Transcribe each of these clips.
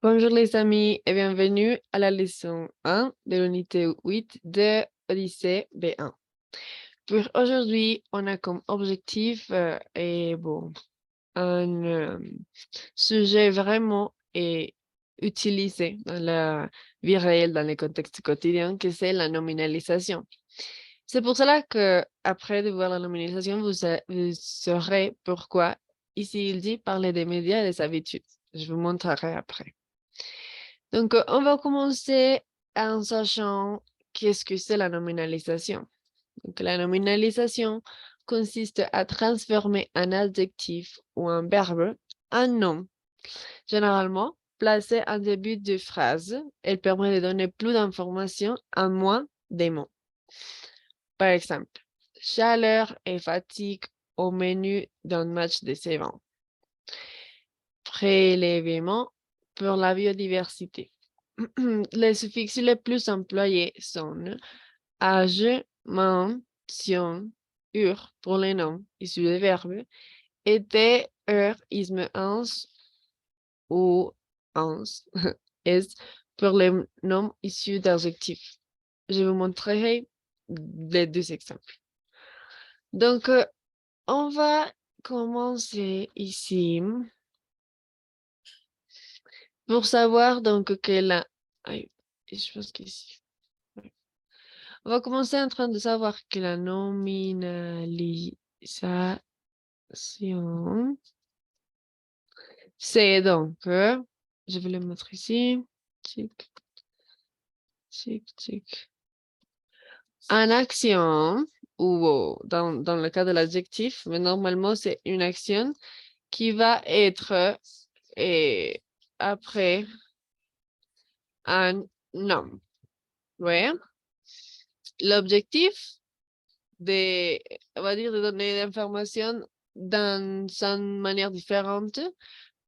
Bonjour les amis et bienvenue à la leçon 1 de l'unité 8 de Odyssée B1. Pour aujourd'hui, on a comme objectif un sujet vraiment utilisé dans la vie réelle, dans les contextes quotidiens, que c'est la nominalisation. C'est pour cela que après de voir la nominalisation, vous saurez pourquoi ici il dit parler des médias et des habitudes. Je vous montrerai après. Donc, on va commencer en sachant qu'est-ce que c'est la nominalisation. Donc, la nominalisation consiste à transformer un adjectif ou un verbe en nom. Généralement, placé en début de phrase, elle permet de donner plus d'informations en moins de mots. Par exemple, chaleur et fatigue au menu d'un match de saison. Prélèvement pour la biodiversité. Les suffixes les plus employés sont âge, mention, ur pour les noms issus des verbes, été, heure, isme, ans ou ans, est pour les noms issus d'adjectifs. Je vous montrerai les deux exemples. Donc, on va commencer ici pour savoir donc que la... Aïe, je pense qu'ici... On va commencer en train de savoir que la nominalisation, c'est donc, je vais le mettre ici, tic, tic, tic, en action, ou dans le cas de l'adjectif, mais normalement c'est une action qui va être après un nom. Ouais. L'objectif on va dire, de donner l'information dans une manière différente,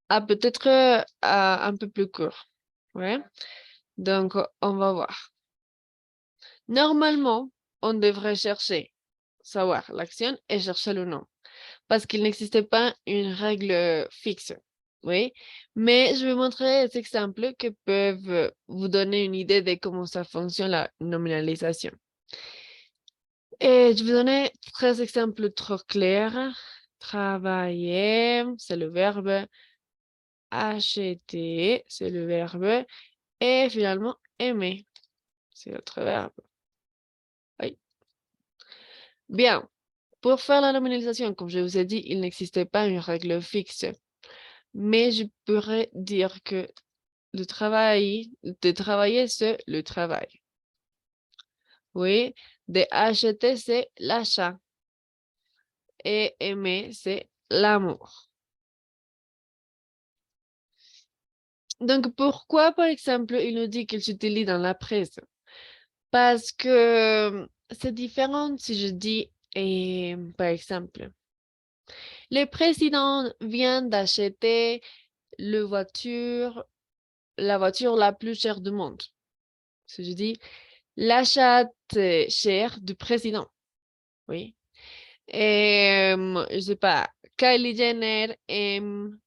peut-être un peu plus court. Ouais. Donc, on va voir. Normalement, on devrait savoir l'action et chercher le nom, parce qu'il n'existe pas une règle fixe. Oui, mais je vais montrer des exemples qui peuvent vous donner une idée de comment ça fonctionne la nominalisation. Et je vais donner 13 exemples trop clairs. Travailler, c'est le verbe. Acheter, c'est le verbe. Et finalement, aimer, c'est l'autre verbe. Oui. Bien. Pour faire la nominalisation, comme je vous ai dit, il n'existait pas une règle fixe. Mais je pourrais dire que de travailler, c'est le travail. Oui. De acheter, c'est l'achat. Et aimer, c'est l'amour. Donc, pourquoi, par exemple, il nous dit qu'il s'utilise dans la presse? Parce que c'est différent si je dis, par exemple, le président vient d'acheter la voiture la plus chère du monde. Si je dis, l'achat cher du président. Oui. Et, je sais pas, Kylie Jenner aime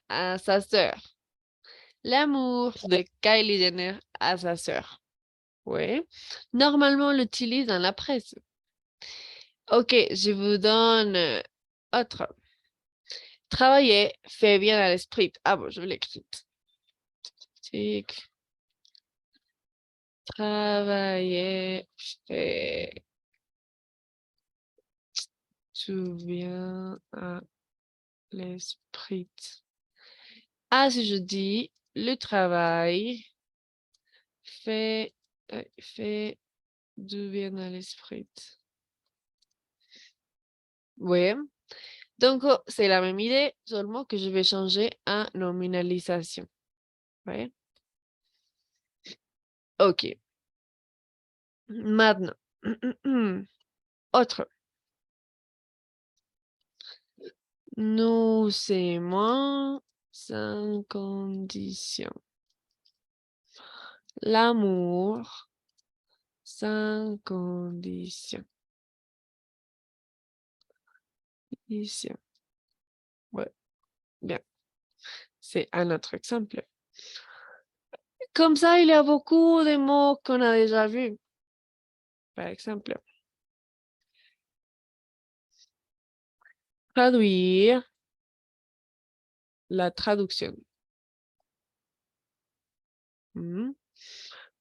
à sa sœur. L'amour de Kylie Jenner à sa sœur. Oui. Normalement, on l'utilise dans la presse. Ok, je vous donne autre. Travailler fait bien à l'esprit. Ah bon, je vais l'écrire. Tic. Travailler fait du bien à l'esprit. Ah, si je dis le travail fait du bien à l'esprit. Oui. Donc, c'est la même idée, seulement que je vais changer en nominalisation. Oui. Ok. Maintenant, autre. Nous aimons sans condition. L'amour sans condition. Ici. Ouais, bien. C'est un autre exemple. comme ça, il y a beaucoup de mots qu'on a déjà vus. Par exemple, traduire, la traduction. Mhm.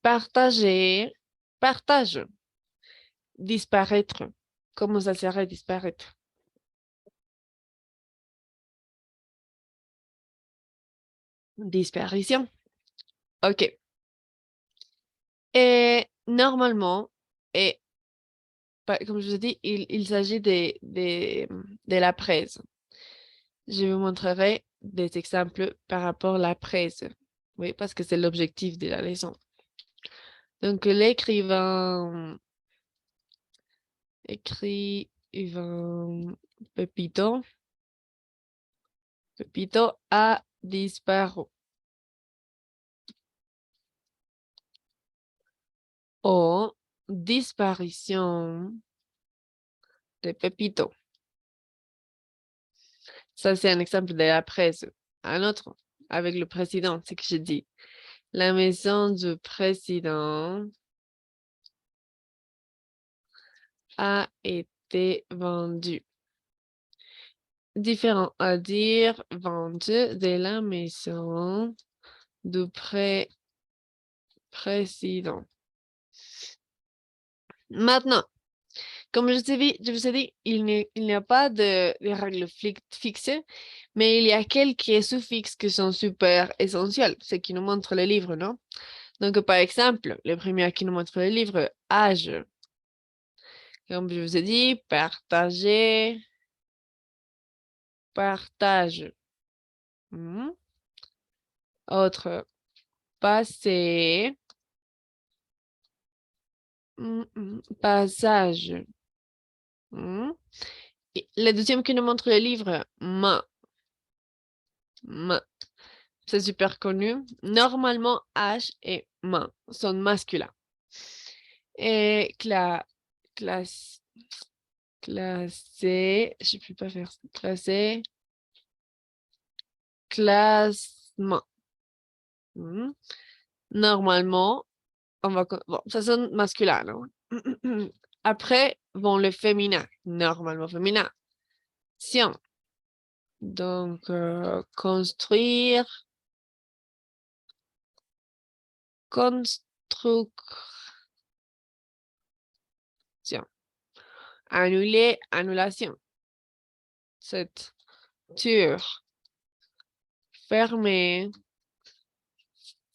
Partager, partage, disparaître. Comment ça serait disparaître? Disparition. OK. Et normalement, et comme je vous ai dit, il s'agit de la presse. Je vous montrerai des exemples par rapport à la presse. Oui, parce que c'est l'objectif de la leçon. Donc, écrivain Pepito, Pepito a disparu. O disparition de Pepito. Ça, c'est un exemple de la presse. Un autre, avec le président, c'est que j'ai dit. La maison du président a été vendue. Différent à dire vendu de la maison du président. Maintenant, comme je vous ai dit, il n'y a pas de règles fixées, mais il y a quelques suffixes qui sont super essentiels, ce qui nous montre le livre, non? Donc, par exemple, le premier qui nous montre le livre, âge. Comme je vous ai dit, partager, partage. Hmm. Autre, passer, passage. Hmm. Et le deuxième qui nous montre le livre, ma. C'est super connu. Normalement, H et main sont masculins. Et classe, classé, je ne peux pas faire ça. Classé, classement. Hmm. Normalement, bon, ça sonne masculin, non? Après, vont le féminin, normalement féminin. Science. Donc, construire, construction. Annuler, annulation. Cette Tur. Fermer,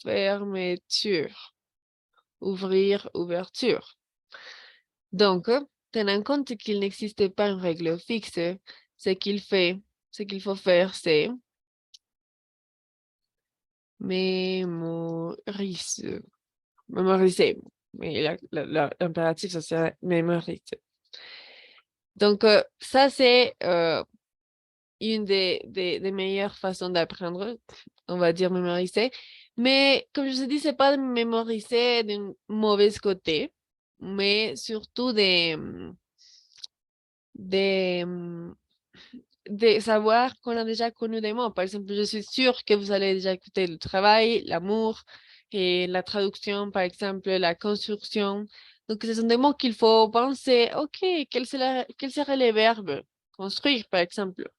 fermeture. Ouvrir, ouverture. Donc, tenant compte qu'il n'existe pas une règle fixe, ce qu'il faut faire, c'est mémoriser. Mémoriser. Mais l'impératif, ça serait mémoriser. Donc, ça, c'est une des meilleures façons d'apprendre, on va dire mémoriser. Mais comme je vous ai dit, c'est pas de mémoriser d'un mauvais côté, mais surtout de, de savoir qu'on a déjà connu des mots. Par exemple, je suis sûre que vous allez déjà écouter le travail, l'amour et la traduction, par exemple, la construction. Donc, ce sont des mots qu'il faut penser. OK, quel serait le verbe? Construire, par exemple.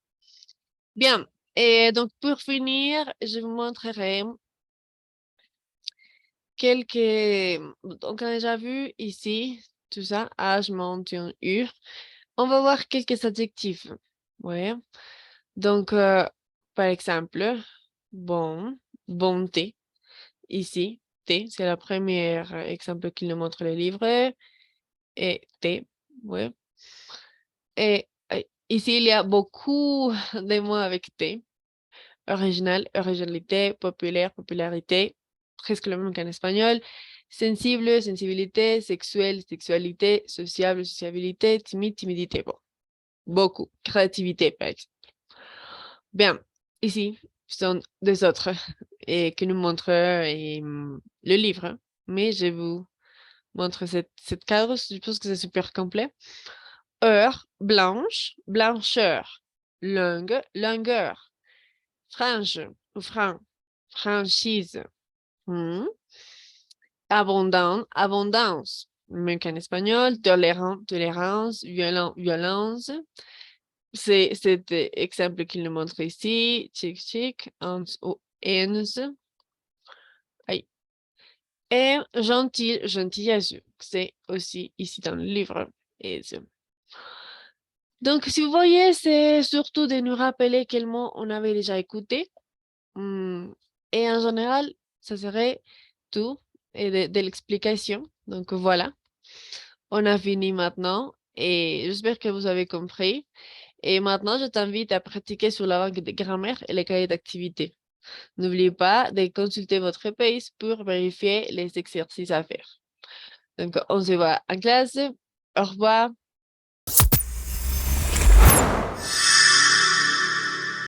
Bien. Et donc, pour finir, je vous montrerai quelques... Donc, on a déjà vu ici, tout ça, âge, mention, ur. On va voir quelques adjectifs. Ouais. Donc, par exemple, bon, bonté. Ici, thé, c'est le premier exemple qu'il nous montre le livre. Et thé, ouais. Et ici, il y a beaucoup de mots avec thé. Original, originalité, populaire, popularité, presque le même qu'en espagnol. Sensible, sensibilité, sexuel, sexualité, sociable, sociabilité, timide, timidité. Bon, beaucoup. Créativité, par exemple. Bien, ici sont des autres et qui nous montrent le livre. Mais je vous montre cette cadre, je pense que c'est super complet. Heure, blanche, blancheur, longue, longueur, frange ou franc, franchise. Hmm. Abondance. Même qu'en espagnol, tolérance, violence. C'est cet exemple qu'il nous montre ici. Chic, chic, ans ou ens. Aïe. Et gentil, gentillesse. C'est aussi ici dans le livre. Et donc, si vous voyez, c'est surtout de nous rappeler quel mot on avait déjà écouté. Et en général, ça serait tout et de l'explication. Donc voilà, on a fini maintenant et j'espère que vous avez compris. Et maintenant, je t'invite à pratiquer sur la langue de grammaire et les cahiers d'activité. N'oubliez pas de consulter votre pace pour vérifier les exercices à faire. Donc, on se voit en classe. Au revoir.